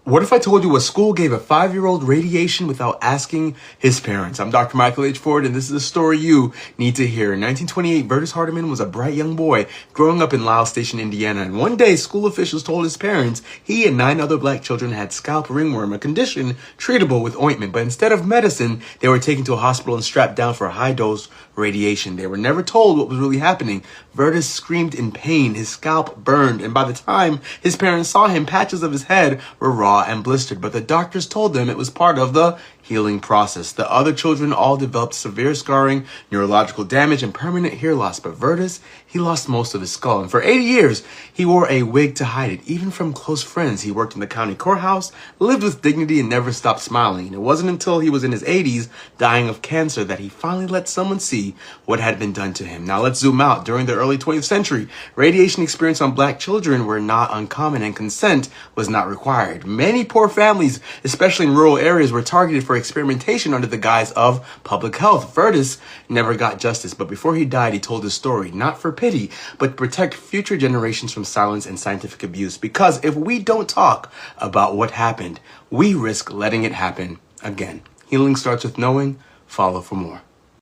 What if I told you a school gave a 5-year-old radiation without asking his parents? I'm Dr. Michael H. Ford, and this is a story you need to hear. In 1928, Vertus Hardiman was a bright young boy growing up in Lyle Station, Indiana. And one day, school officials told his parents he and 9 other black children had scalp ringworm, a condition treatable with ointment. But instead of medicine, they were taken to a hospital and strapped down for a high-dose radiation. They were never told what was really happening. Vertus screamed in pain. His scalp burned, and by the time his parents saw him, patches of his head were raw and blistered, but the doctors told them it was part of the healing process. The other children all developed severe scarring, neurological damage, and permanent hair loss, but Vertus, he lost most of his skull, and for 80 years, he wore a wig to hide it, even from close friends. He worked in the county courthouse, lived with dignity, and never stopped smiling. And it wasn't until he was in his 80s, dying of cancer, that he finally let someone see what had been done to him. Now let's zoom out. During the early 20th century, radiation experience on black children were not uncommon, and consent was not required. Many poor families, especially in rural areas, were targeted for experimentation under the guise of public health. Vertus never got justice, but before he died, he told his story, not for pity, but to protect future generations from silence and scientific abuse. Because if we don't talk about what happened, we risk letting it happen again. Healing starts with knowing. Follow for more.